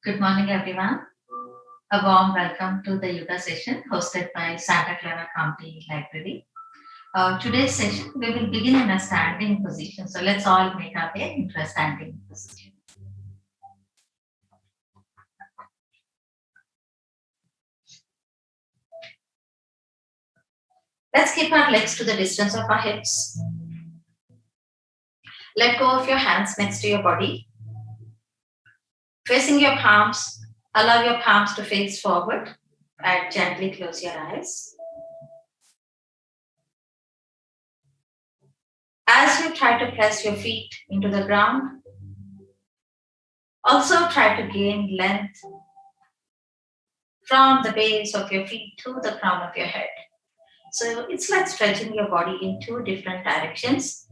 Good morning, everyone. A warm welcome to the yoga session hosted by Santa Clara County Library. Today's session, we will begin in a standing position. So let's all make our way into a standing position. Let's keep our legs to the distance of our hips. Let go of your hands next to your body. Facing your palms, allow your palms to face forward and gently close your eyes. As you try to press your feet into the ground, also try to gain length from the base of your feet to the crown of your head. So it's like stretching your body in two different directions.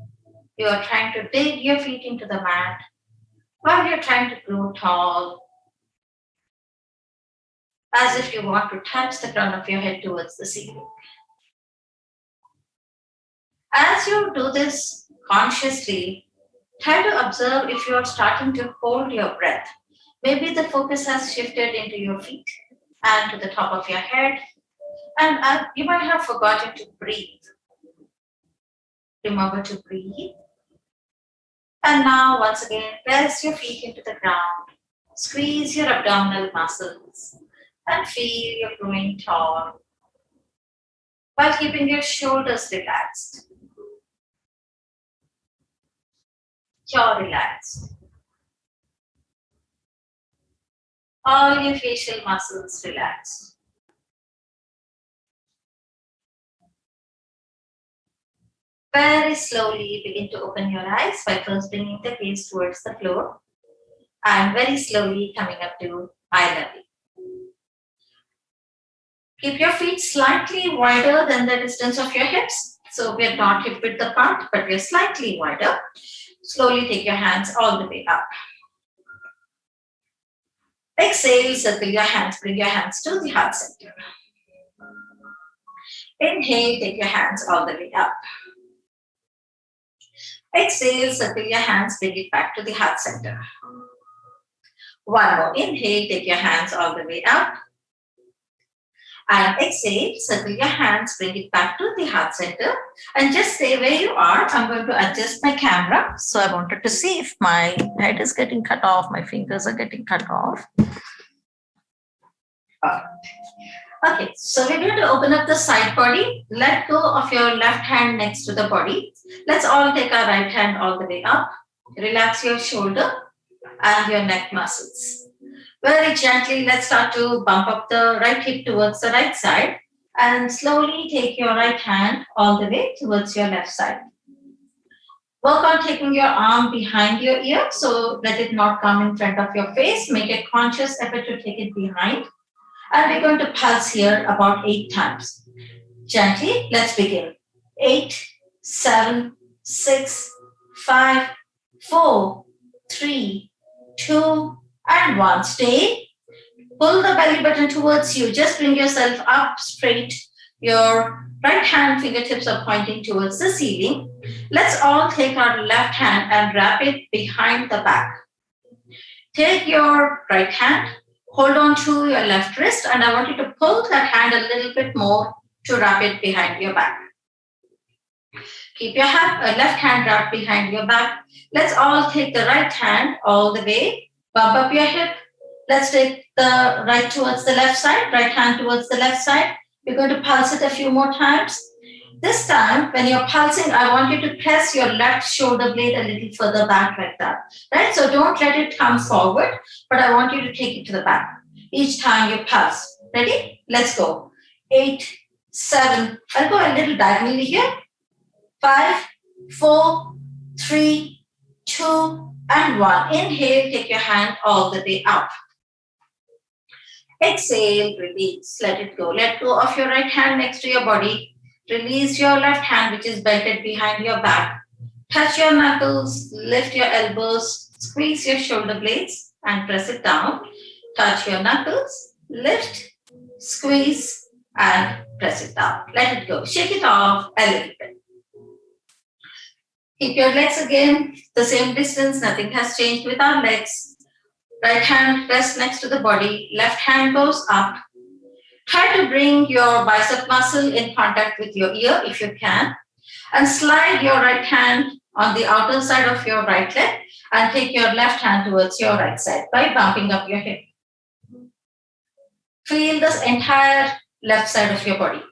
You are trying to dig your feet into the mat while you're trying to grow tall, as if you want to touch the crown of your head towards the ceiling. As you do this consciously, try to observe if you are starting to hold your breath. Maybe the focus has shifted into your feet and to the top of your head, and you might have forgotten to breathe. Remember to breathe. And now, once again, press your feet into the ground. Squeeze your abdominal muscles and feel you're growing tall while keeping your shoulders relaxed. Jaw relaxed. All your facial muscles relaxed. Very slowly begin to open your eyes by first bringing the gaze towards the floor and very slowly coming up to eye level. Keep your feet slightly wider than the distance of your hips. So we are not hip width apart, but we are slightly wider. Slowly take your hands all the way up. Exhale, circle your hands, bring your hands to the heart center. Inhale, take your hands all the way up. Exhale, circle your hands, bring it back to the heart center. One more. Inhale, take your hands all the way up. And exhale, circle your hands, bring it back to the heart center. And just stay where you are. I'm going to adjust my camera. So I wanted to see if my head is getting cut off, my fingers are getting cut off. Okay, so we're going to open up the side body. Let go of your left hand next to the body. Let's all take our right hand all the way up. Relax your shoulder and your neck muscles. Very gently, let's start to bump up the right hip towards the right side and slowly take your right hand all the way towards your left side. Work on taking your arm behind your ear, so let it not come in front of your face. Make a conscious effort to take it behind. And we're going to pulse here about 8 times. Gently, let's begin. 8, 7, 6, 5, 4, 3, 2, and 1. Stay. Pull the belly button towards you. Just bring yourself up straight. Your right hand fingertips are pointing towards the ceiling. Let's all take our left hand and wrap it behind the back. Take your right hand. Hold on to your left wrist, and I want you to pull that hand a little bit more to wrap it behind your back. Keep your left hand wrapped behind your back. Let's all take the right hand all the way. Bump up your hip. Let's take the right towards the left side, right hand towards the left side. We're going to pulse it a few more times. This time, when you're pulsing, I want you to press your left shoulder blade a little further back like that. Right? So don't let it come forward, but I want you to take it to the back. Each time you pulse. Ready? Let's go. 8, 7. I'll go a little diagonally here. 5, 4, 3, 2, and 1. Inhale, take your hand all the way up. Exhale, release, let it go. Let go of your right hand next to your body. Release your left hand, which is belted behind your back. Touch your knuckles, lift your elbows, squeeze your shoulder blades and press it down. Touch your knuckles, lift, squeeze and press it down. Let it go. Shake it off a little bit. Keep your legs again the same distance. Nothing has changed with our legs. Right hand rests next to the body, left hand goes up. Try to bring your bicep muscle in contact with your ear if you can, and slide your right hand on the outer side of your right leg and take your left hand towards your right side by bumping up your hip. Feel this entire left side of your body.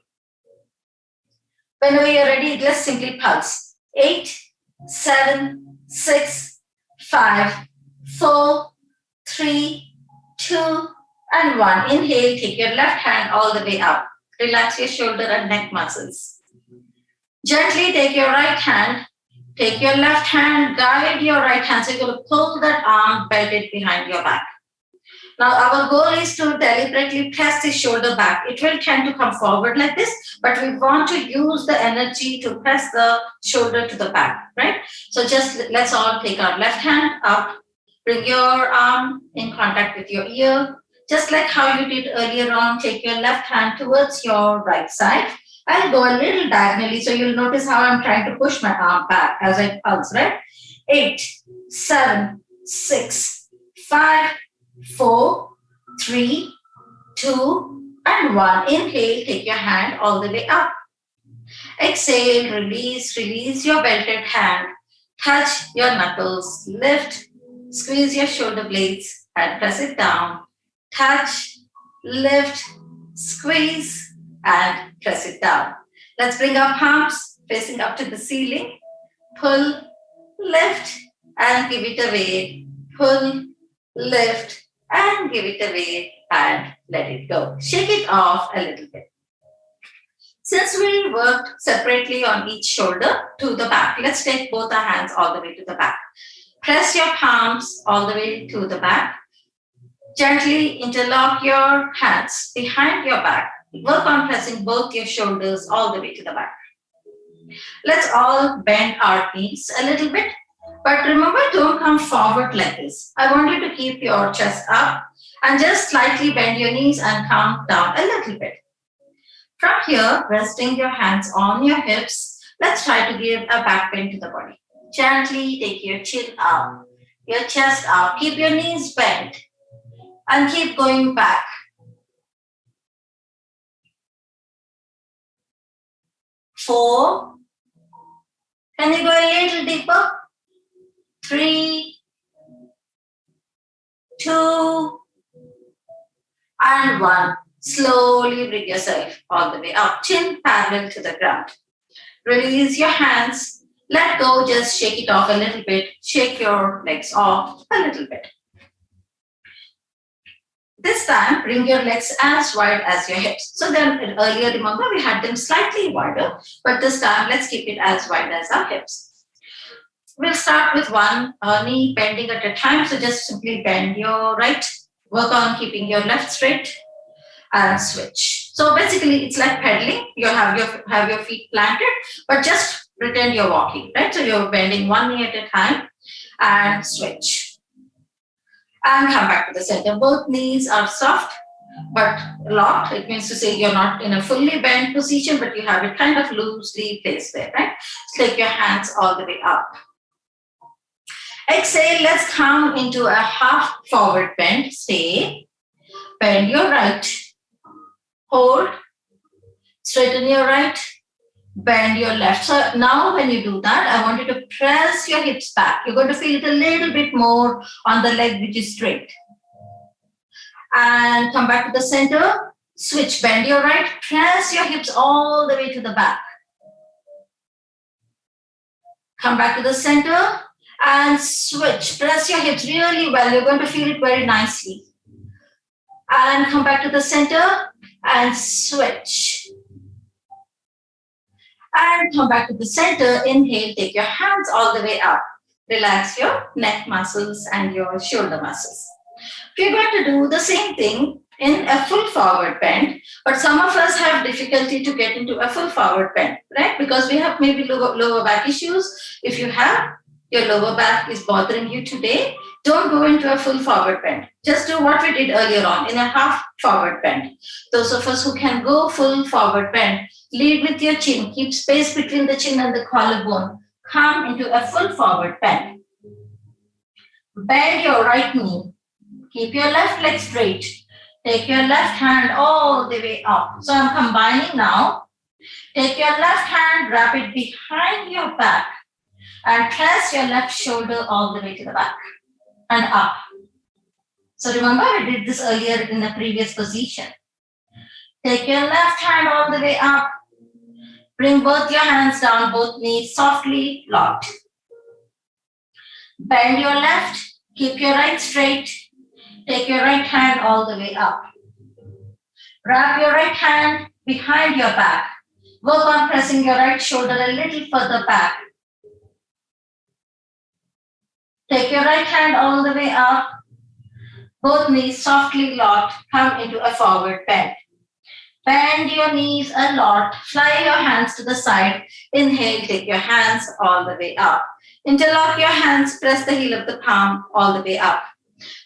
Whenever you're ready, let's simply pulse. 8, 7, 6, 5, 4, 3, 2, and 1. Inhale, take your left hand all the way up. Relax your shoulder and neck muscles. Gently take your right hand, take your left hand, guide your right hand. So you're going to pull that arm belted behind your back. Now our goal is to deliberately press the shoulder back. It will tend to come forward like this, but we want to use the energy to press the shoulder to the back, right? So just let's all take our left hand up, bring your arm in contact with your ear. Just like how you did earlier on, take your left hand towards your right side. I'll go a little diagonally, so you'll notice how I'm trying to push my arm back as I pulse, right? 8, 7, 6, 5, 4, 3, 2, and 1. Inhale, take your hand all the way up. Exhale, release your belted hand. Touch your knuckles, lift, squeeze your shoulder blades and press it down. Touch, lift, squeeze, and press it down. Let's bring our palms facing up to the ceiling. Pull, lift, and give it away. Pull, lift, and give it away, and let it go. Shake it off a little bit. Since we worked separately on each shoulder to the back, let's take both our hands all the way to the back. Press your palms all the way to the back. Gently interlock your hands behind your back. Work on pressing both your shoulders all the way to the back. Let's all bend our knees a little bit. But remember, don't come forward like this. I want you to keep your chest up and just slightly bend your knees and come down a little bit. From here, resting your hands on your hips, let's try to give a back bend to the body. Gently take your chin up, your chest up. Keep your knees bent and keep going back. 4. Can you go a little deeper? 3, 2, and 1. Slowly bring yourself all the way up, chin parallel to the ground. Release your hands. Let go, just shake it off a little bit. Shake your legs off a little bit. This time, bring your legs as wide as your hips. So then earlier, remember, we had them slightly wider, but this time, let's keep it as wide as our hips. We'll start with one knee bending at a time. So just simply bend your right. Work on keeping your left straight and switch. So basically, it's like pedaling. You have your feet planted, but just pretend you're walking, right? So you're bending one knee at a time and switch. And come back to the center. Both knees are soft but locked. It means to say you're not in a fully bent position, but you have it kind of loosely placed there, right? So take your hands all the way up. Exhale, let's come into a half forward bend. Stay. Bend your right. Hold. Straighten your right. Bend your left. So now when you do that, I want you to press your hips back. You're going to feel it a little bit more on the leg which is straight. And come back to the center. Switch. Bend your right. Press your hips all the way to the back. Come back to the center. And switch. Press your hips really well. You're going to feel it very nicely. And come back to the center and switch. And come back to the center. Inhale, take your hands all the way up. Relax your neck muscles and your shoulder muscles. We're going to do the same thing in a full forward bend, but some of us have difficulty to get into a full forward bend, right? Because we have maybe lower back issues. If you have your lower back is bothering you today, don't go into a full forward bend. Just do what we did earlier on in a half forward bend. Those of us who can go full forward bend, lead with your chin. Keep space between the chin and the collarbone. Come into a full forward bend. Bend your right knee. Keep your left leg straight. Take your left hand all the way up. So I'm combining now. Take your left hand, wrap it behind your back, and press your left shoulder all the way to the back and up. So remember, we did this earlier in the previous position. Take your left hand all the way up. Bring both your hands down, both knees softly locked. Bend your left, keep your right straight. Take your right hand all the way up. Wrap your right hand behind your back. Work on pressing your right shoulder a little further back. Take your right hand all the way up. Both knees softly locked. Come into a forward bend. Bend your knees a lot. Fly your hands to the side. Inhale, take your hands all the way up. Interlock your hands. Press the heel of the palm all the way up.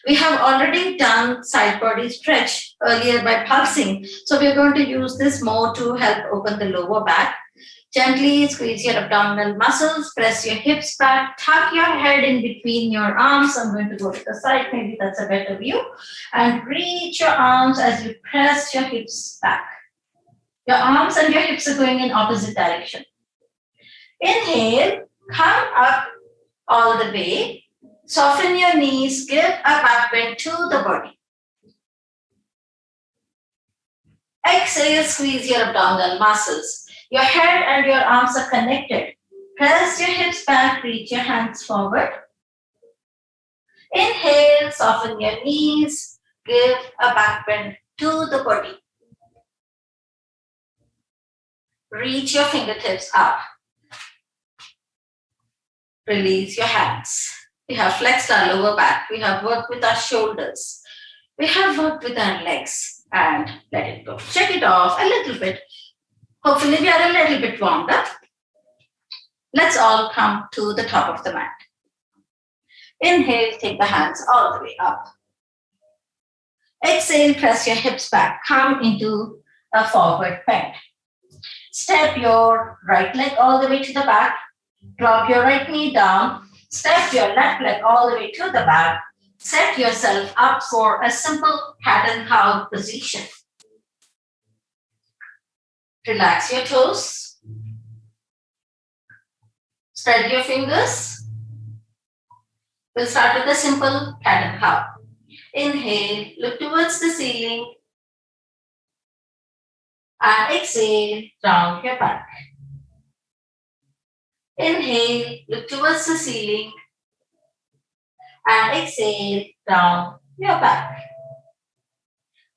We have already done side body stretch earlier by pulsing. So we're going to use this more to help open the lower back. Gently squeeze your abdominal muscles, press your hips back, tuck your head in between your arms. I'm going to go to the side, maybe that's a better view. And reach your arms as you press your hips back. Your arms and your hips are going in opposite direction. Inhale, come up all the way. Soften your knees, give a back bend to the body. Exhale, squeeze your abdominal muscles. Your head and your arms are connected. Press your hips back, reach your hands forward. Inhale, soften your knees, give a back bend to the body. Reach your fingertips up. Release your hands. We have flexed our lower back. We have worked with our shoulders. We have worked with our legs. And let it go. Check it off a little bit. Hopefully we are a little bit warmed up. Let's all come to the top of the mat. Inhale, take the hands all the way up. Exhale, press your hips back. Come into a forward bend. Step your right leg all the way to the back. Drop your right knee down. Step your left leg all the way to the back. Set yourself up for a simple cat and cow position. Relax your toes. Spread your fingers. We'll start with a simple cat and cow. Inhale, look towards the ceiling. And exhale, round your back. Inhale, look towards the ceiling. And exhale, round your back.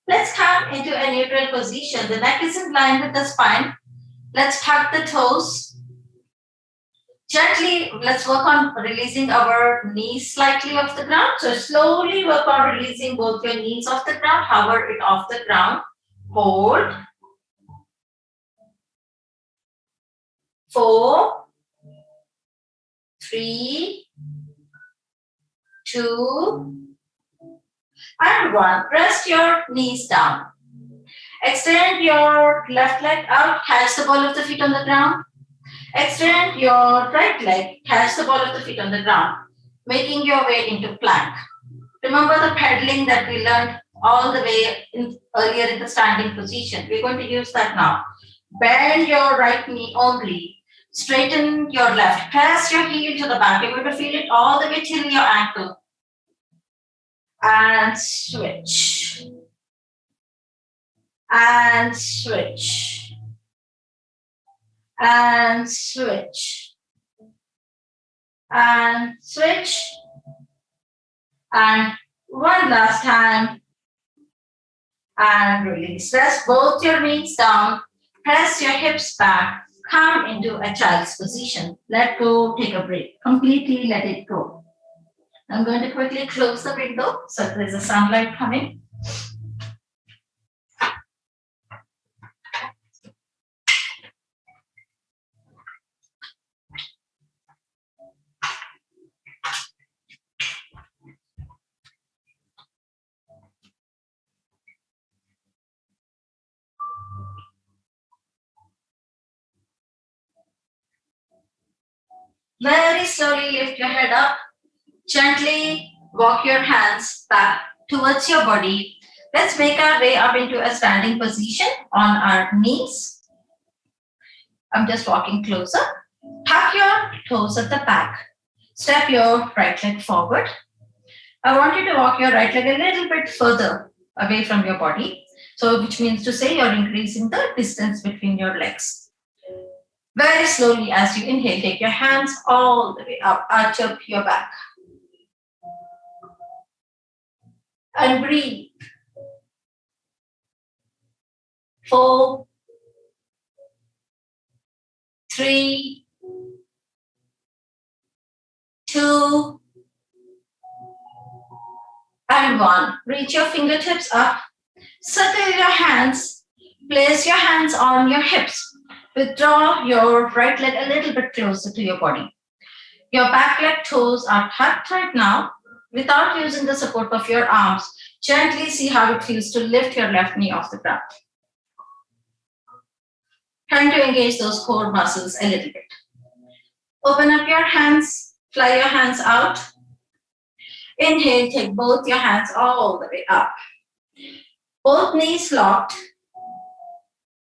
Let's come into a neutral position. The neck is in line with the spine. Let's tuck the toes. Gently, let's work on releasing our knees slightly off the ground. So slowly work on releasing both your knees off the ground. Hover it off the ground. Hold. 4, 3, 2, and 1. Press your knees down. Extend your left leg out. Catch the ball of the feet on the ground. Extend your right leg. Catch the ball of the feet on the ground. Making your way into plank. Remember the pedaling that we learned all the way earlier in the standing position. We're going to use that now. Bend your right knee only. Straighten your left. Press your heel to the back. You're going to feel it all the way till your ankle. And switch. And switch. And switch. And switch. And one last time. And release. Press both your knees down. Press your hips back. Come into a child's position. Let go. Take a break. Completely let it go. I'm going to quickly close the window so there's a sunlight coming. Very slowly lift your head up. Gently walk your hands back towards your body. Let's make our way up into a standing position on our knees. I'm just walking closer. Tuck your toes at the back. Step your right leg forward. I want you to walk your right leg a little bit further away from your body. So, which means to say you're increasing the distance between your legs. Very slowly as you inhale, take your hands all the way up, arch up your back. And breathe. 4, 3, 2, and 1. Reach your fingertips up. Circle your hands. Place your hands on your hips. Withdraw your right leg a little bit closer to your body. Your back leg toes are tucked right now. Without using the support of your arms, gently see how it feels to lift your left knee off the ground. Trying to engage those core muscles a little bit. Open up your hands, fly your hands out. Inhale, take both your hands all the way up. Both knees locked.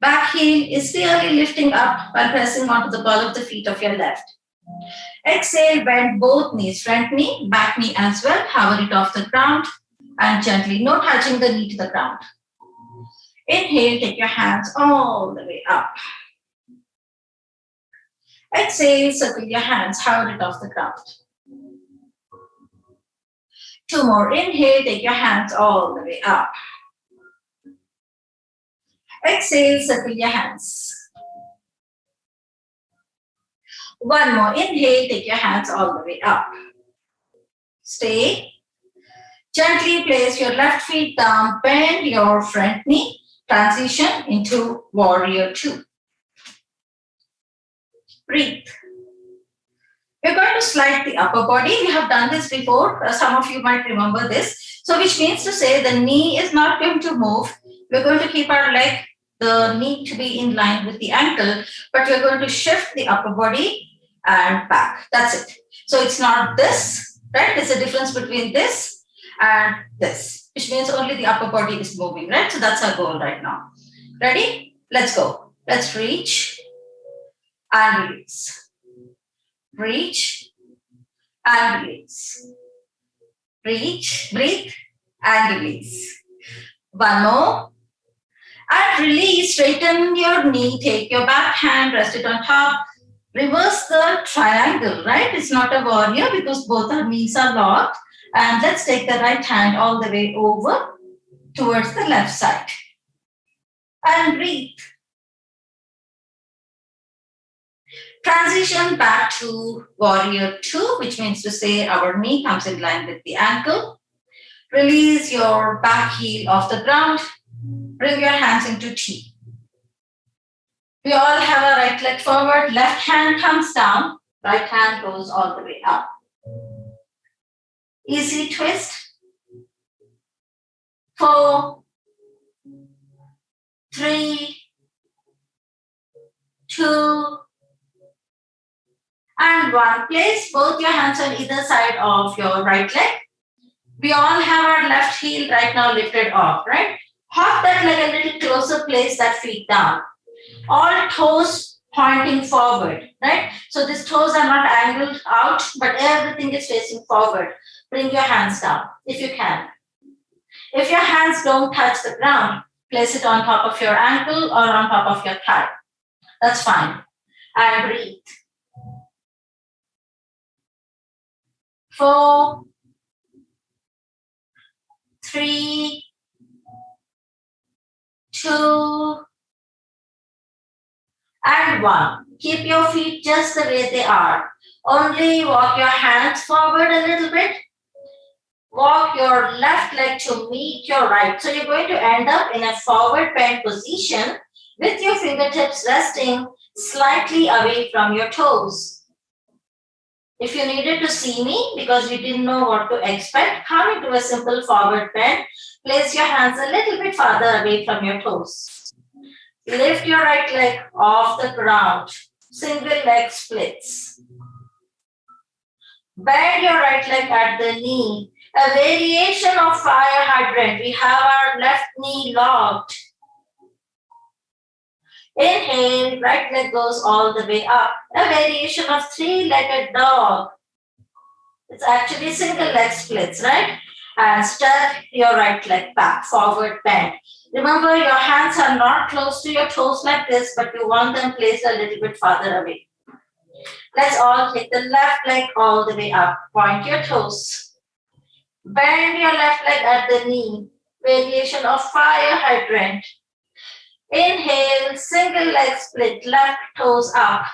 Back heel is clearly lifting up while pressing onto the ball of the feet of your left. Exhale, bend both knees, front knee, back knee as well. Hover it off the ground and gently, no touching the knee to the ground. Inhale, take your hands all the way up. Exhale, circle your hands, hover it off the ground. 2 more. Inhale, take your hands all the way up. Exhale, circle your hands. 1 more. Inhale, take your hands all the way up. Stay. Gently place your left feet down, bend your front knee, transition into warrior 2. Breathe. We're going to slide the upper body. We have done this before. Some of you might remember this. So which means to say the knee is not going to move. We're going to keep our leg, the knee to be in line with the ankle, but we're going to shift the upper body and back. That's it. So it's not this, right? There's a difference between this and this, which means only the upper body is moving, right? So that's our goal right now. Ready? Let's go. Let's reach and release. Reach and release. Reach, breathe and release. 1 more. And release, straighten your knee, take your back hand, rest it on top. Reverse the triangle, right? It's not a warrior because both our knees are locked. And let's take the right hand all the way over towards the left side. And breathe. Transition back to warrior 2, which means to say our knee comes in line with the ankle. Release your back heel off the ground. Bring your hands into T. We all have our right leg forward, left hand comes down, right hand goes all the way up. Easy twist. 4, 3, 2, and 1. Place both your hands on either side of your right leg. We all have our left heel right now lifted off, right? Hop that leg a little closer, place that feet down. All toes pointing forward, right? So these toes are not angled out, but everything is facing forward. Bring your hands down if you can. If your hands don't touch the ground, place it on top of your ankle or on top of your thigh. That's fine. And breathe. 4, 3, 2, and 1. Keep your feet just the way they are. Only walk your hands forward a little bit. Walk your left leg to meet your right. So you're going to end up in a forward bend position with your fingertips resting slightly away from your toes. If you needed to see me because you didn't know what to expect, come into a simple forward bend. Place your hands a little bit farther away from your toes. Lift your right leg off the ground. Single leg splits. Bend your right leg at the knee. A variation of fire hydrant. We have our left knee locked. Inhale, right leg goes all the way up. A variation of three-legged dog. It's actually single leg splits, right? And step your right leg back, forward bend. Remember, your hands are not close to your toes like this, but you want them placed a little bit farther away. Let's all take the left leg all the way up. Point your toes. Bend your left leg at the knee. Variation of fire hydrant. Inhale, single leg split, left toes up.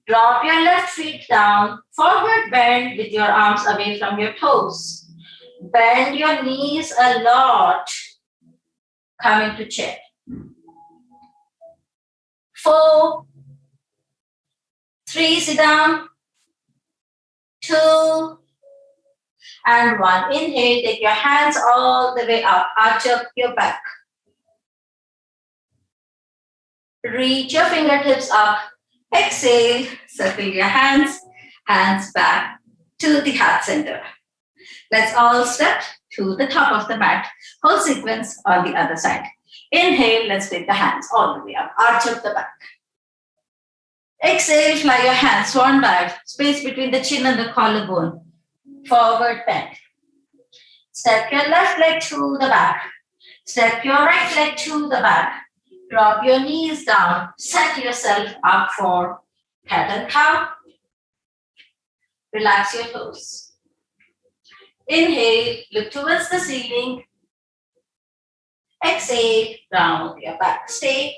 Drop your left feet down, forward bend with your arms away from your toes. Bend your knees a lot. Come into chair. 4, 3, sit down. 2, and 1. Inhale, take your hands all the way up. Arch up your back. Reach your fingertips up. Exhale, circle your hands back to the heart center. Let's all step to the top of the mat. Whole sequence on the other side. Inhale, let's take the hands all the way up. Arch up the back. Exhale, fly your hands, swan dive, space between the chin and the collarbone. Forward bend. Step your left leg to the back. Step your right leg to the back. Drop your knees down. Set yourself up for cat and cow. Relax your toes. Inhale, look towards the ceiling. Exhale, round your back. Stay.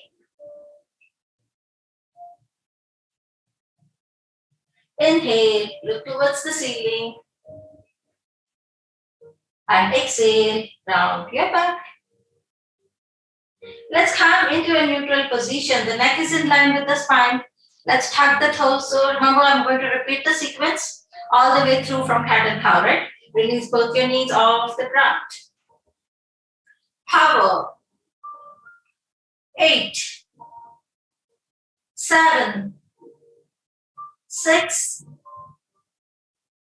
Inhale, look towards the ceiling. And exhale, round your back. Let's come into a neutral position. The neck is in line with the spine. Let's tuck the torso. Remember, I'm going to repeat the sequence all the way through from cat and cow, right? Release both your knees off the ground. Power. 8, 7, 6,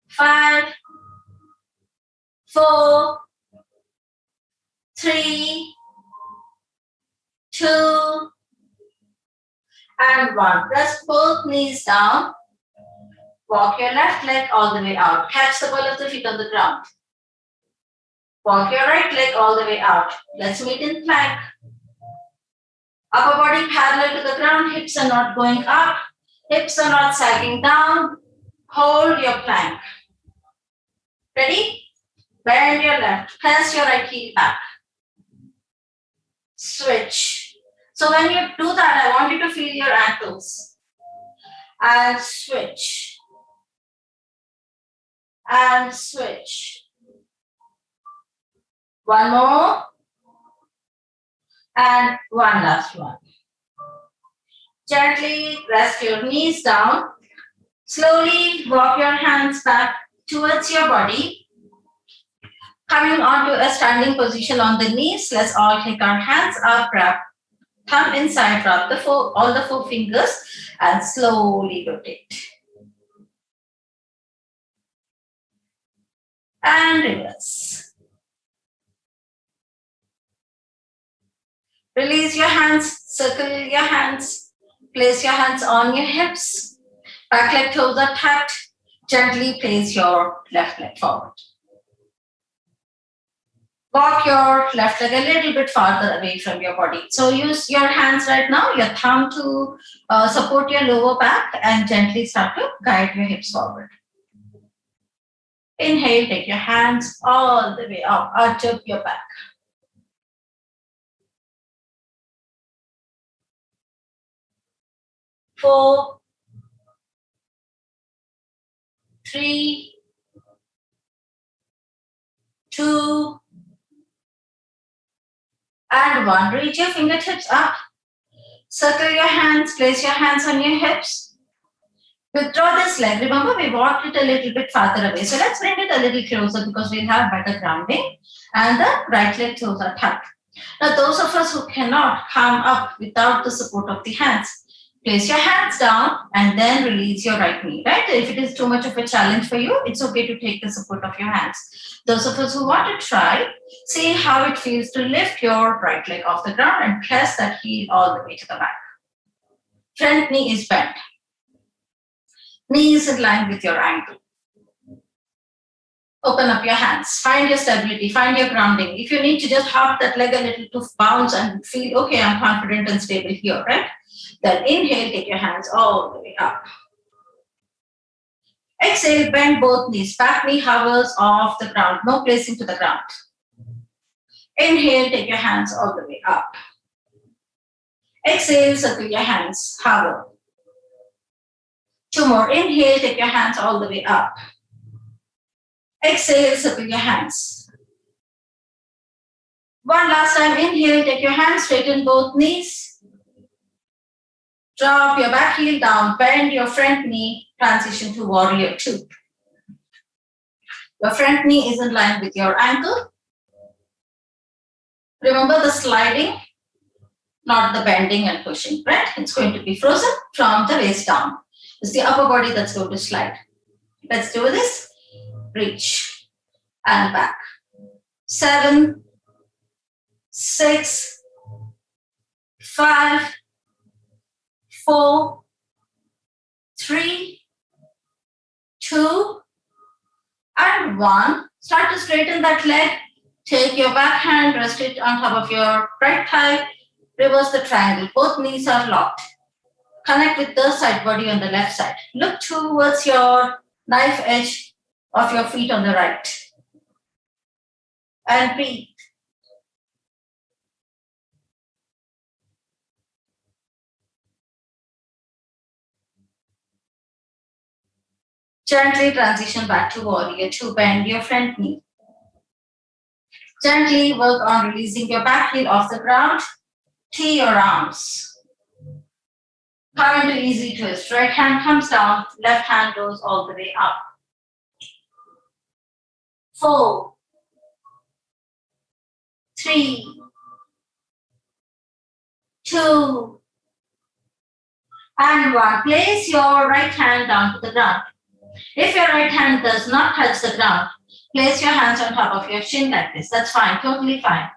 5, 4, 3, 2, and 1. Press both knees down. Walk your left leg all the way out. Catch the ball of the feet on the ground. Walk your right leg all the way out. Let's meet in plank. Upper body parallel to the ground. Hips are not going up. Hips are not sagging down. Hold your plank. Ready? Bend your left. Press your right heel back. Switch. So when you do that, I want you to feel your ankles. And switch. And switch. One more. And one last one. Gently rest your knees down. Slowly walk your hands back towards your body. Coming onto a standing position on the knees, let's all take our hands up, wrap thumb inside, wrap all the 4 fingers and slowly rotate. And reverse. Release your hands, circle your hands, place your hands on your hips, back leg toes are tucked, gently place your left leg forward. Walk your left leg a little bit farther away from your body. So use your hands right now, your thumb to support your lower back and gently start to guide your hips forward. Inhale, take your hands all the way up, arch up your back. 4, 3, 2, and 1. Reach your fingertips up. Circle your hands, place your hands on your hips. Withdraw this leg. Remember, we walked it a little bit farther away. So let's bring it a little closer because we'll have better grounding. And the right leg toes are tucked. Now, those of us who cannot come up without the support of the hands, Place your hands down and then release your right knee, right? If it is too much of a challenge for you, it's okay to take the support of your hands. Those of us who want to try, see how it feels to lift your right leg off the ground and press that heel all the way to the back. Front knee is bent. Knee is in line with your ankle. Open up your hands. Find your stability. Find your grounding. If you need to just hop that leg a little to bounce and feel, okay, I'm confident and stable here, right? Then inhale, take your hands all the way up. Exhale, bend both knees. Back knee hovers off the ground. No placing to the ground. Inhale, take your hands all the way up. Exhale, circle your hands. Hover. 2 more. Inhale, take your hands all the way up. Exhale, circle your hands. 1 last time. Inhale, take your hands, straighten both knees. Drop your back heel down, bend your front knee, transition to warrior 2. Your front knee is in line with your ankle. Remember the sliding, not the bending and pushing, right? It's going to be frozen from the waist down. It's the upper body that's going to slide. Let's do this. Reach and back. 7, 6, 5, 4, 3, 2, and 1. Start to straighten that leg. Take your back hand, rest it on top of your right thigh. Reverse the triangle. Both knees are locked. Connect with the side body on the left side. Look towards your knife edge of your feet on the right. And breathe. Gently transition back to warrior 2. Bend your front knee. Gently work on releasing your back heel off the ground. Tee your arms. Come into easy twist. Right hand comes down, left hand goes all the way up. 4, 3, 2, and 1. Place your right hand down to the ground. If your right hand does not touch the ground, place your hands on top of your shin like this. That's fine, totally fine.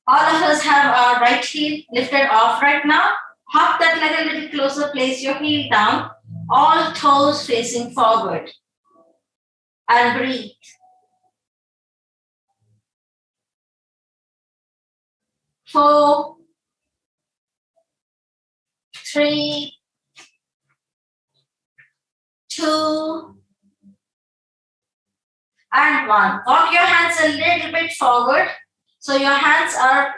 All of us have our right heel lifted off right now. Hop that leg a little closer, place your heel down, all toes facing forward. And breathe. Four, 3, 2, and 1. Walk your hands a little bit forward. So your hands are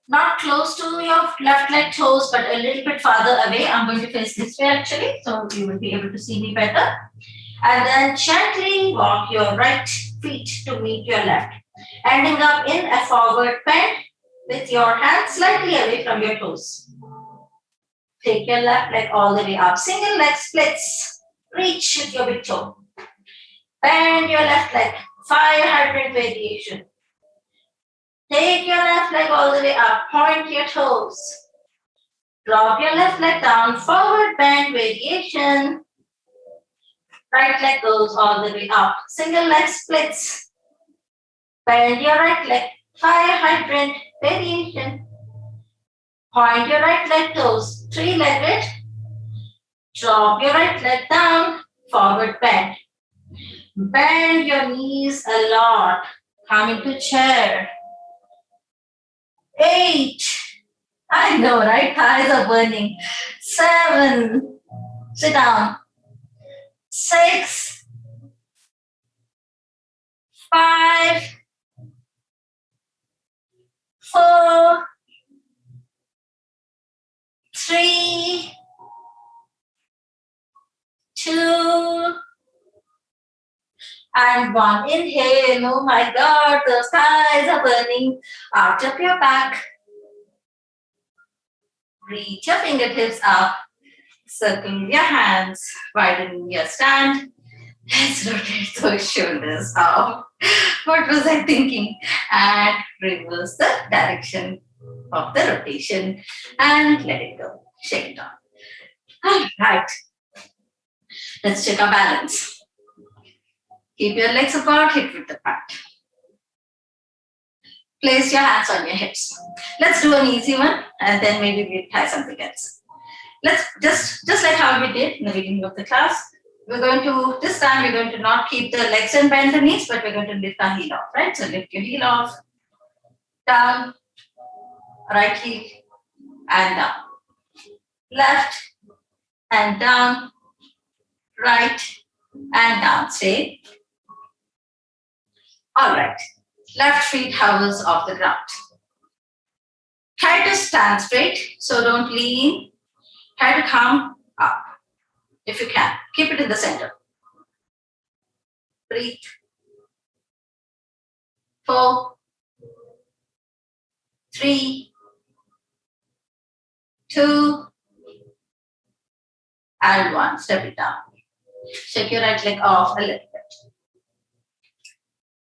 not close to your left leg toes, but a little bit farther away. I'm going to face this way actually, so you will be able to see me better. And then gently walk your right feet to meet your left. Ending up in a forward bend with your hands slightly away from your toes. Take your left leg all the way up. Single leg splits. Reach with your big toe. Bend your left leg. Fire hydrant variation. Take your left leg all the way up. Point your toes. Drop your left leg down. Forward bend variation. Right leg goes all the way up. Single leg splits. Bend your right leg. Fire hydrant variation. Point your right leg toes. 3-legged. Drop your right leg down. Forward bend. Bend your knees a lot. Come into chair. 8. I know, right? Thighs are burning. 7. Sit down. 6. 5. 4. 3. 2. And 1. Inhale. Oh my God, those thighs are burning. Arch up your back. Reach your fingertips up. Circle your hands. Widen your stand. Let's rotate those shoulders out. What was I thinking? And reverse the direction of the rotation. And let it go. Shake it off. Right. Let's check our balance. Keep your legs apart, hip width apart. Place your hands on your hips. Let's do an easy one and then maybe we'll try something else. Let's just like how we did in the beginning of the class. We're going to, this time we're going to not keep the legs and bend the knees, but we're going to lift our heel off, right? So lift your heel off, down, right heel and down. Left and down, right and down. Stay. All right. Left feet hovers off the ground. Try to stand straight, so don't lean. Try to come up if you can. Keep it in the center. Breathe. 4, 3, 2, and 1. Step it down. Shake your right leg off a little bit.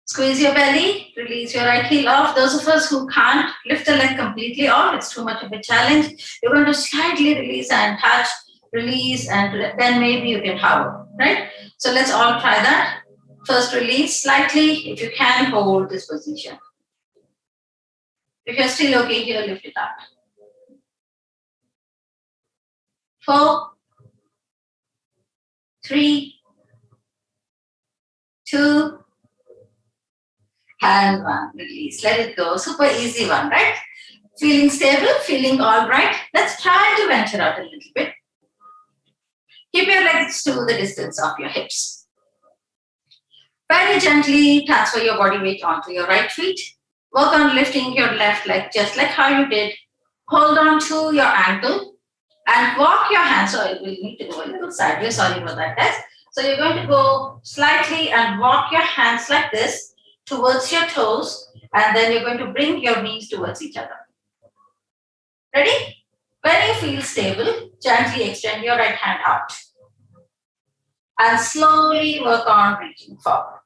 Squeeze your belly, release your right heel off. Those of us who can't lift the leg completely off, it's too much of a challenge. You're going to slightly release and touch, release, and then maybe you can hover, right? So let's all try that. First release slightly. If you can, hold this position. If you're still okay here, lift it up. 4, 3, 2, and 1. Release. Let it go. Super easy one, right? Feeling stable, feeling all right. Let's try to venture out a little bit. Keep your legs to the distance of your hips. Very gently transfer your body weight onto your right feet. Work on lifting your left leg just like how you did. Hold on to your ankle and walk your hands. So you will need to go a little sideways. Sorry for that, guys. So you're going to go slightly and walk your hands like this towards your toes, and then you're going to bring your knees towards each other. Ready? When you feel stable, gently extend your right hand out and slowly work on reaching forward.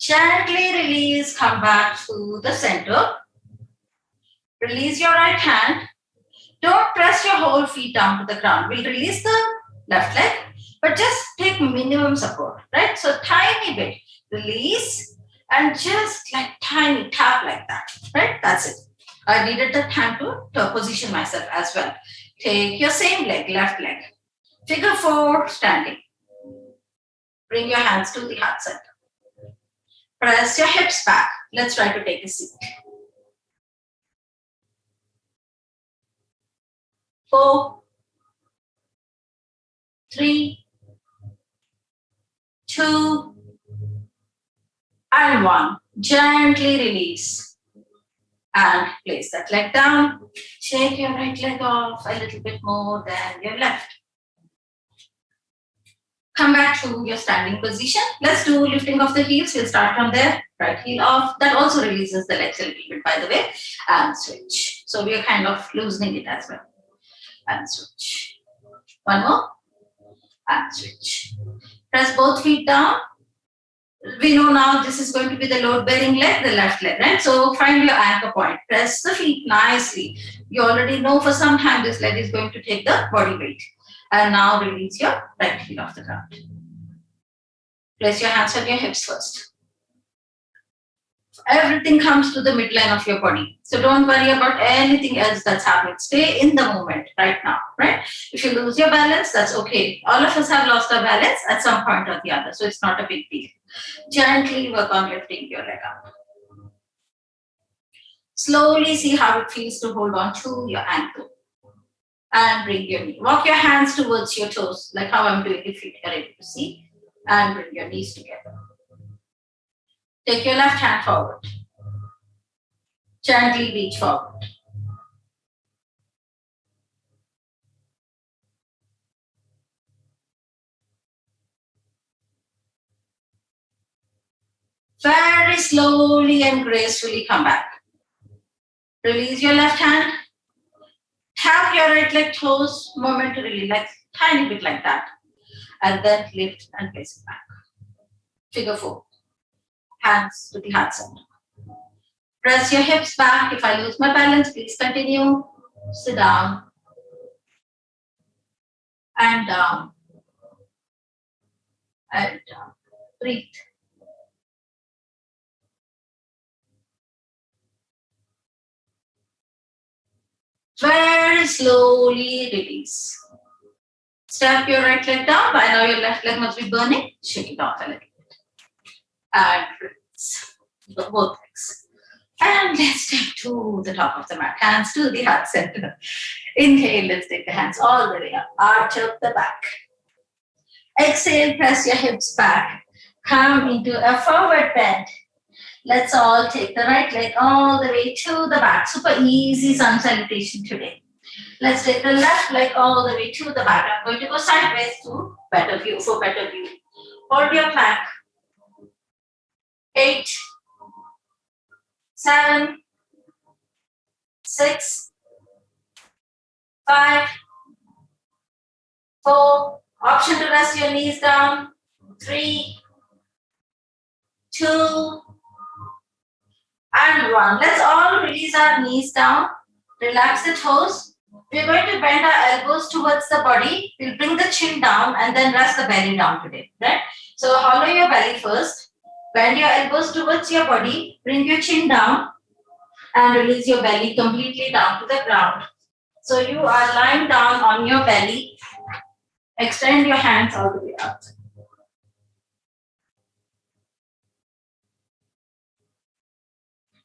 Gently release, come back to the center. Release your right hand. Don't press your whole feet down to the ground. We'll release the left leg, but just take minimum support, right? So tiny bit. Release and just like tiny tap like that, right? That's it. I needed the time to position myself as well. Take your same leg, left leg. Figure 4, standing. Bring your hands to the heart center. Press your hips back. Let's try to take a seat. 4, 3, 2, and 1. Gently release and place that leg down. Shake your right leg off a little bit more than your left. Come back to your standing position. Let's do lifting of the heels. We'll start from there. Right heel off. That also releases the legs a little bit, by the way. And switch. So we are kind of loosening it as well. And switch. One more. And switch. Press both feet down. We know now this is going to be the load-bearing leg, the left leg, right? So find your anchor point. Press the feet nicely. You already know for some time this leg is going to take the body weight. And now release your right heel off the ground. Place your hands on your hips first. Everything comes to the midline of your body. So don't worry about anything else that's happening. Stay in the moment right now, right? If you lose your balance, that's okay. All of us have lost our balance at some point or the other. So it's not a big deal. Gently work on lifting your leg up. Slowly see how it feels to hold on to your ankle. And bring your knee. Walk your hands towards your toes, like how I'm doing if you're able to see. And bring your knees together. Take your left hand forward. Gently reach forward. Very slowly and gracefully come back. Release your left hand. Tap your right leg toes momentarily, like tiny bit like that. And then lift and place it back. Figure 4. hands to the heart center. Press your hips back. If I lose my balance, please continue. Sit down and down and down. Breathe. Very slowly release. Step your right leg down. By now your left leg must be burning. Shake it off a little bit. And release. Both legs. And let's take to the top of the mat. Hands to the heart center. Inhale, let's take the hands all the way up. Arch up the back. Exhale, press your hips back. Come into a forward bend. Let's all take the right leg all the way to the back. Super easy sun salutation today. Let's take the left leg all the way to the back. I'm going to go sideways to better view, for better view. Hold your plank. 8, 7, 6, 5, 4. Option to rest your knees down. 3, 2, and 1. Let's all release our knees down. Relax the toes. We're going to bend our elbows towards the body. We'll bring the chin down and then rest the belly down today. Right? So hollow your belly first. Bend your elbows towards your body. Bring your chin down and release your belly completely down to the ground. So you are lying down on your belly. Extend your hands all the way up.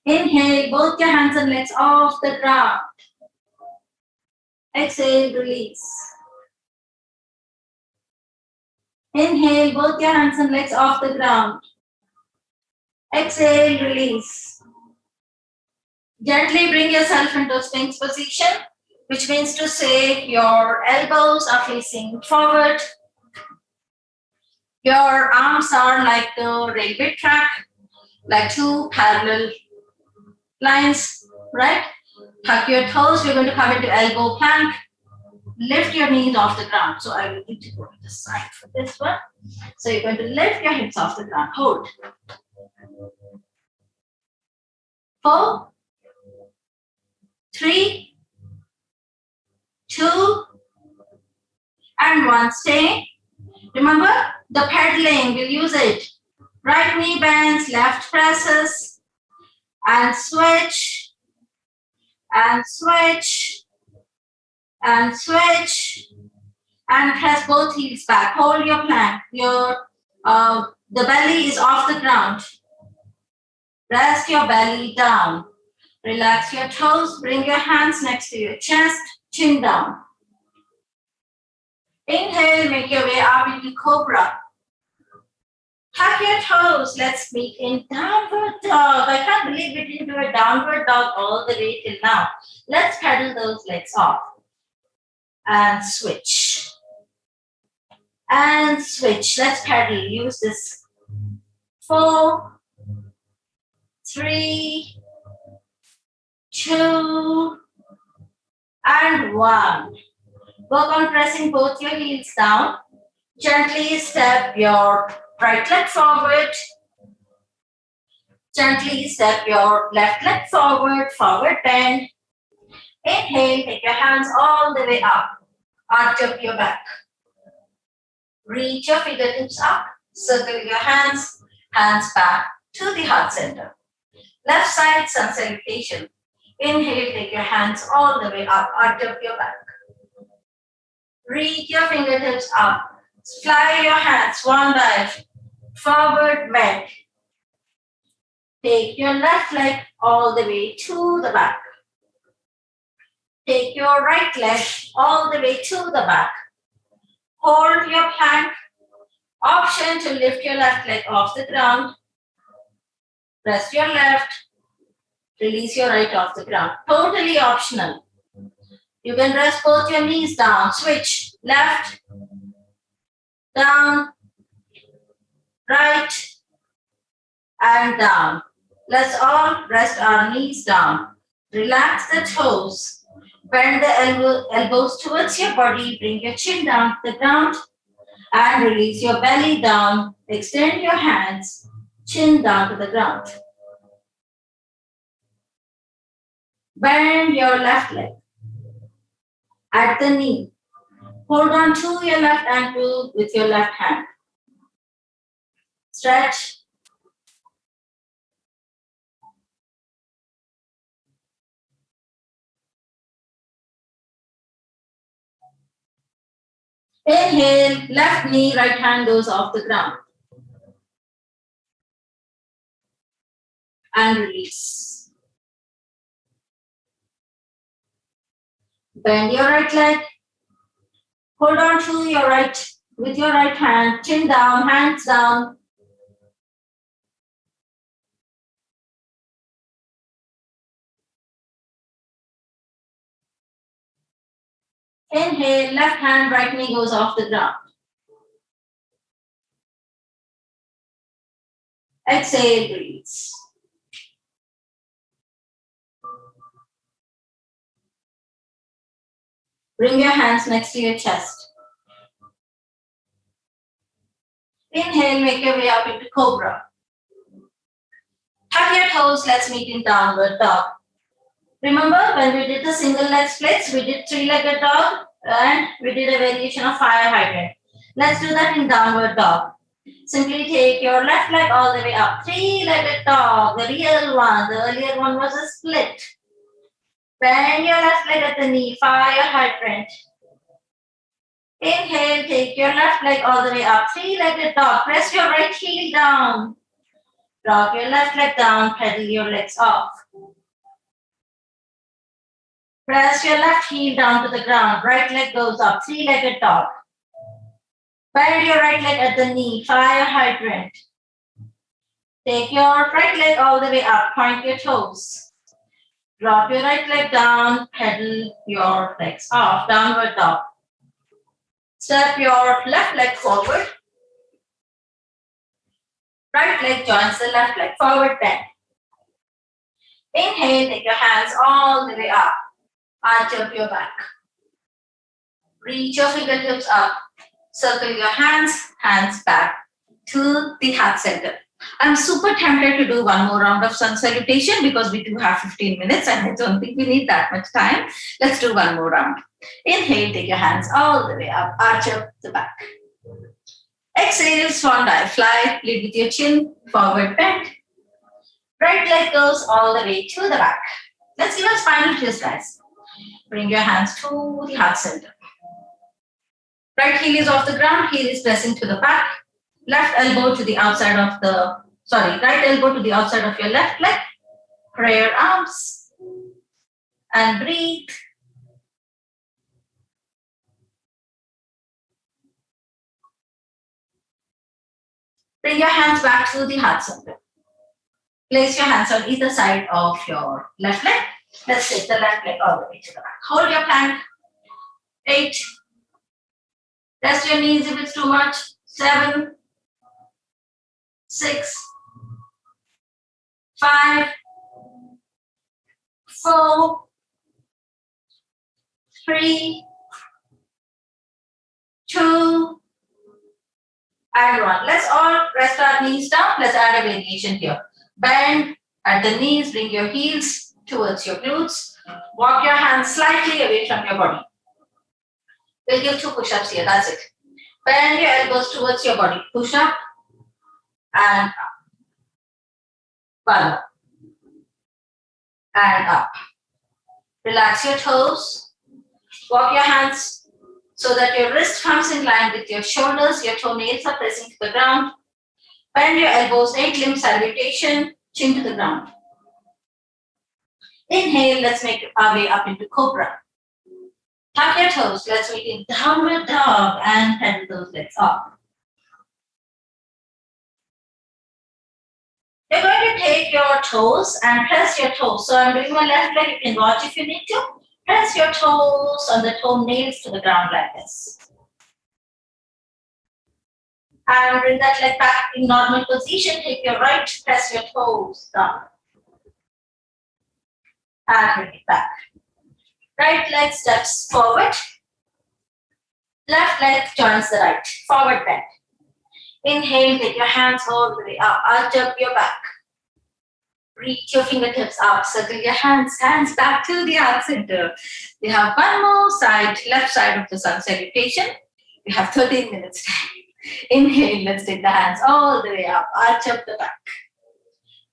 Inhale, both your hands and legs off the ground. Exhale, release. Inhale, both your hands and legs off the ground. Exhale, release. Gently bring yourself into a Sphinx position, which means to say your elbows are facing forward. Your arms are like the railway track, like two parallel lines, right? Tuck your toes. We're going to come into elbow plank. Lift your knees off the ground. So I will need to go to the side for this one. So you're going to lift your hips off the ground. Hold. 4, 3, 2, and 1. Stay. Remember, the pedaling, we'll use it. Right knee bends, left presses, and switch, and switch, and switch, and press both heels back. Hold your plank. The belly is off the ground. Rest your belly down. Relax your toes. Bring your hands next to your chest. Chin down. Inhale, make your way up into cobra. Tuck your toes. Let's meet in downward dog. I can't believe we didn't do a downward dog all the way till now. Let's pedal those legs off. And switch. And switch. Let's pedal. Use this. 4, 3, 2, and 1. Work on pressing both your heels down. Gently step your right leg forward. Gently step your left leg forward, forward bend. Inhale, take your hands all the way up. Arch up your back. Reach your fingertips up. Circle your hands, hands back to the heart center. Left side sun salutation. Inhale, take your hands all the way up. Arch up your back. Reach your fingertips up. Fly your hands one dive. Forward bend. Take your left leg all the way to the back. Take your right leg all the way to the back. Hold your plank. Option to lift your left leg off the ground. Press your left. Release your right off the ground. Totally optional. You can rest both your knees down. Switch. Left. Down. Right. And down. Let's all rest our knees down. Relax the toes. Bend the elbows towards your body. Bring your chin down to the ground. And release your belly down. Extend your hands. chin down to the ground. Bend your left leg at the knee. Hold on to your left ankle with your left hand. Stretch. Inhale, left knee, right hand goes off the ground. And release. Bend your right leg. Hold on to your right with your right hand, chin down, hands down. Inhale, left hand, right knee goes off the ground. Exhale, release. Bring your hands next to your chest. Inhale, make your way up into cobra. Tuck your toes, let's meet in downward dog. Remember when we did the single leg splits, we did three-legged dog and we did a variation of fire hydrant. Let's do that in downward dog. Simply take your left leg all the way up. Three-legged dog, the real one. The earlier one was a split. Bend your left leg at the knee, fire hydrant. Inhale, take your left leg all the way up. Three-legged dog. Press your right heel down. Drop your left leg down, pedal your legs off. Press your left heel down to the ground. Right leg goes up. Three-legged dog. Bend your right leg at the knee. Fire hydrant. Take your right leg all the way up. Point your toes. Drop your right leg down. Pedal your legs off. Downward dog. Step your left leg forward. Right leg joins the left leg. Forward bend. Inhale, take your hands all the way up. Arch up your back. Reach your fingertips up. Circle your hands back to the heart center. I'm super tempted to do one more round of sun salutation because we do have 15 minutes and I don't think we need that much time. Let's do one more round. Inhale, take your hands all the way up. Arch up the back. Exhale, swan dive, fly, lead with your chin, forward bend. Right leg goes all the way to the back. Let's give a spinal twist, guys. Bring your hands to the heart center. Right heel is off the ground, heel is pressing to the back. Left elbow to the outside of the, right elbow to the outside of your left leg. Prayer arms. And breathe. Bring your hands back to the heart center. Place your hands on either side of your left leg. Let's take the left leg all the way to the back. Hold your plank. 8. Rest your knees if it's too much. 7. 6. 5. 4. 3. 2. And 1. Let's all rest our knees down. Let's add a variation here. Bend at the knees, bring your heels towards your glutes. Walk your hands slightly away from your body. We'll give 2 push-ups here, that's it. Bend your elbows towards your body. Push up and up. One up. And up. Relax your toes. Walk your hands so that your wrist comes in line with your shoulders. Your toenails are pressing to the ground. Bend your elbows, 8-limb salutation, chin to the ground. Inhale, let's make our way up into cobra. Tuck your toes, let's meet in downward dog and pedal those legs up. You're going to take your toes and press your toes. So I'm doing my left leg, you can watch if you need to. Press your toes on the toenails to the ground like this. And bring that leg back in normal position. Take your right, press your toes down. And bring it back. Right leg steps forward. Left leg joins the right. Forward bend. Inhale, take your hands all the way up. Arch up your back. Reach your fingertips up. Circle your hands back to the heart center. We have one more side, left side of the sun salutation. We have 13 minutes time. Inhale, let's take the hands all the way up. Arch up the back.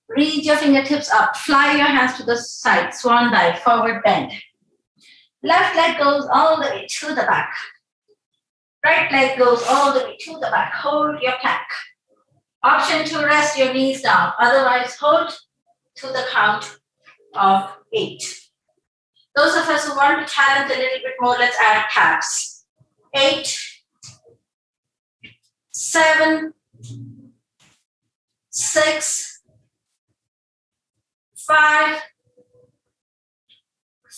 Reach your fingertips up. Fly your hands to the side. Swan dive, forward bend. Left leg goes all the way to the back. Right leg goes all the way to the back. Hold your plank. Option to rest your knees down. Otherwise, hold to the count of 8. Those of us who want to challenge a little bit more, let's add taps. 8, 7, 6, 5,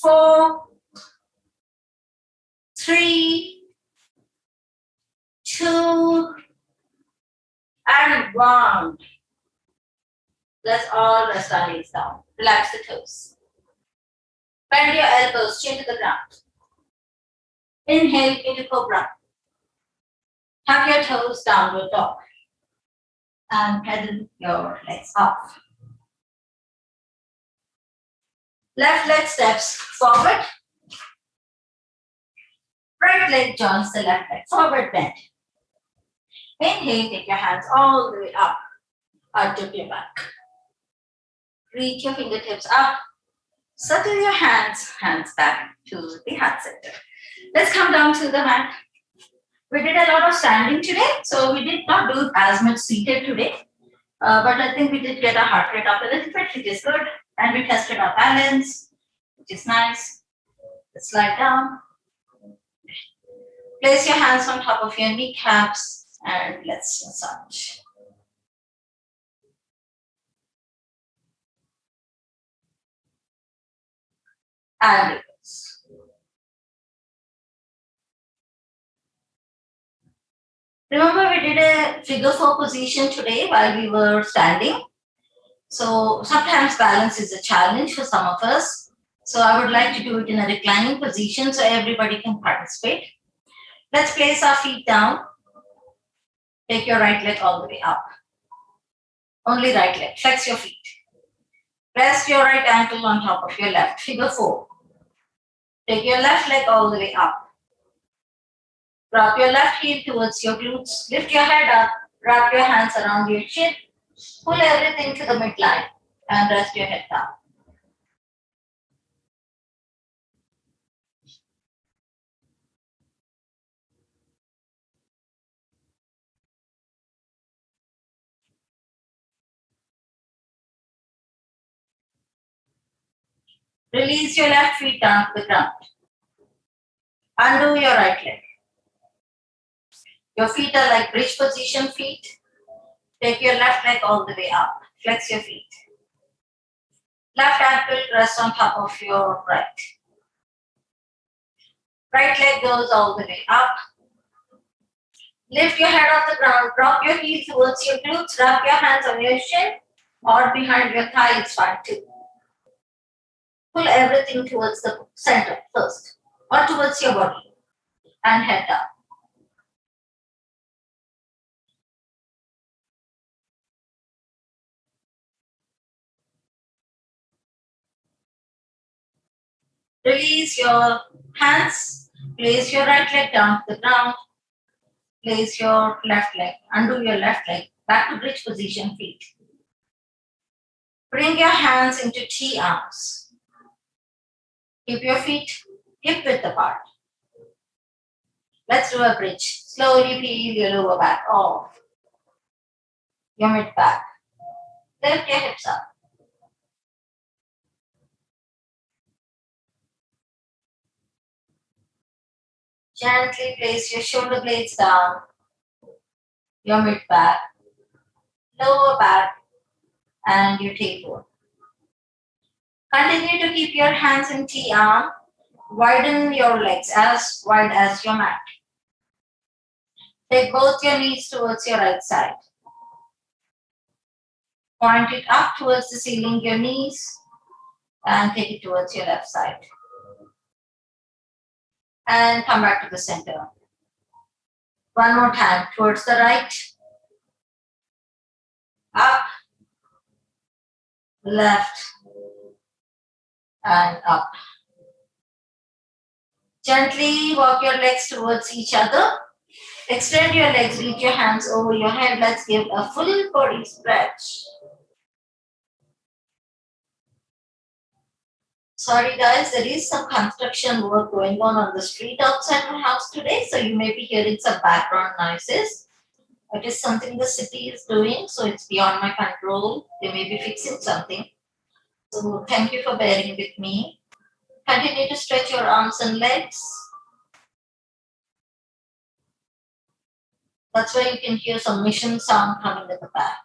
4, 3, 2, and 1. Let's all rest our knees down. Relax the toes. Bend your elbows, chin to the ground. Inhale into cobra. Tuck your toes, downward dog. And pedal your legs off. Left leg steps forward. Right leg joins the left leg. Forward bend. Inhale, take your hands all the way up. Arch up your back. Reach your fingertips up. Circle your hands back to the heart center. Let's come down to the mat. We did a lot of standing today, so we did not do as much seated today. But I think we did get our heart rate up a little bit, which is good. And we tested our balance, which is nice. Let's slide down. Place your hands on top of your kneecaps and let's massage. And reverse. Remember, we did a figure 4 position today while we were standing. So sometimes balance is a challenge for some of us. So I would like to do it in a reclining position so everybody can participate. Let's place our feet down. Take your right leg all the way up. Only right leg. Flex your feet. Rest your right ankle on top of your left. Figure 4. Take your left leg all the way up. Drop your left heel towards your glutes. Lift your head up. Wrap your hands around your chin. Pull everything to the midline and rest your head down. Release your left feet down to the ground. Undo your right leg. Your feet are like bridge position feet. Take your left leg all the way up. Flex your feet. Left ankle rests on top of your right. Right leg goes all the way up. Lift your head off the ground. Drop your heel towards your glutes. Wrap your hands on your shin or behind your thigh. It's fine too. Pull everything towards the center first or towards your body and head down. Release your hands. Place your right leg down to the ground. Place your left leg. Undo your left leg. Back to bridge position feet. Bring your hands into T arms. Keep your feet hip width apart. Let's do a bridge. Slowly peel your lower back off. Your mid back. Lift your hips up. Gently place your shoulder blades down, your mid back, lower back, and your tailbone. Continue to keep your hands in T arm. Widen your legs as wide as your mat. Take both your knees towards your right side. Point it up towards the ceiling, your knees, and take it towards your left side. And come back to the center. One more time, towards the right, up, left, and up. Gently walk your legs towards each other. Extend your legs, reach your hands over your head. Let's give a full body stretch. Sorry guys, there is some construction work going on the street outside my house today, so you may be hearing some background noises. It is something the city is doing, so it's beyond my control. They may be fixing something. So thank you for bearing with me. Continue to stretch your arms and legs. That's why you can hear some mission sound coming at the back.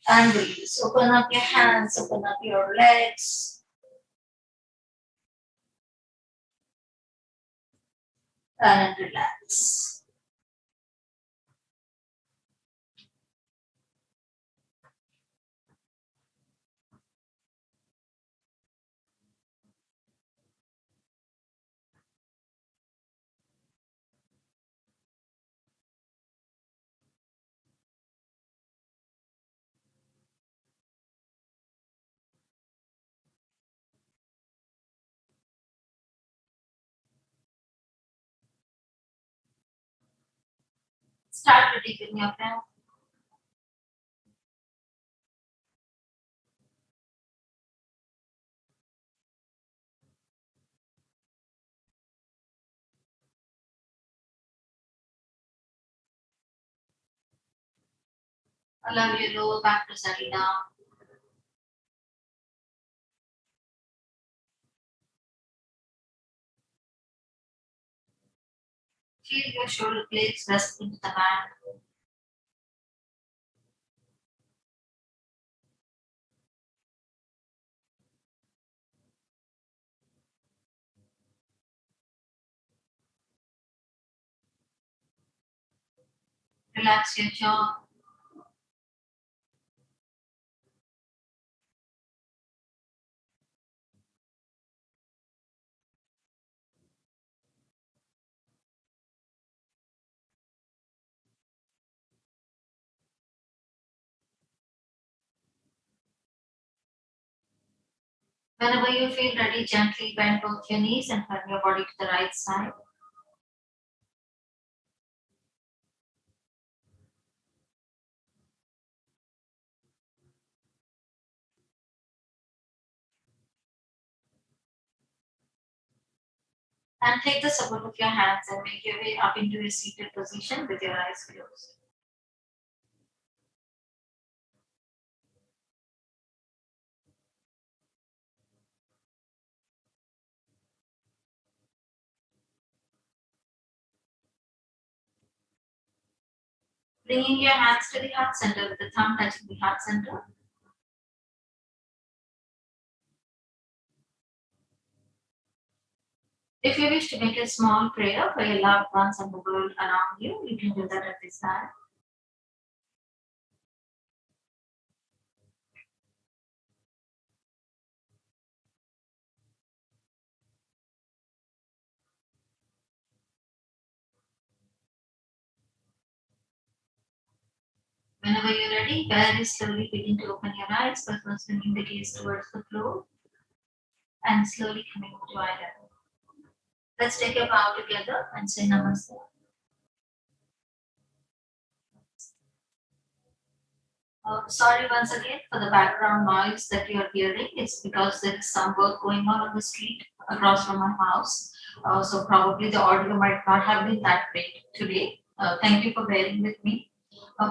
And release. Open up your hands, open up your legs. And relax. Start to deepen your breath. Allow your lower back to settle down. Feel your shoulder blades rest into the mat. Relax your jaw. Whenever you feel ready, gently bend both your knees and turn your body to the right side. And take the support of your hands and make your way up into a seated position with your eyes closed. Bringing your hands to the heart center with the thumb touching the heart center. If you wish to make a small prayer for your loved ones and the world around you, you can do that at this time. Whenever you're ready, very slowly begin to open your eyes, but first bringing the gaze towards the floor and slowly coming to eye level. Let's take a bow together and say namaste. Sorry once again for the background noise that you are hearing. It's because there is some work going on the street across from my house. So probably the audio might not have been that great today. Thank you for bearing with me.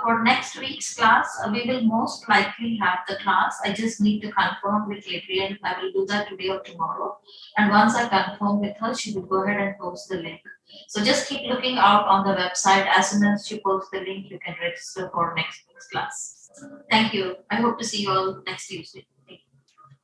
For next week's class, we will most likely have the class. I just need to confirm with Adrian. I will do that today or tomorrow. And once I confirm with her, she will go ahead and post the link. So just keep looking out on the website. As soon as she posts the link, you can register for next week's class. Thank you. I hope to see you all next Tuesday.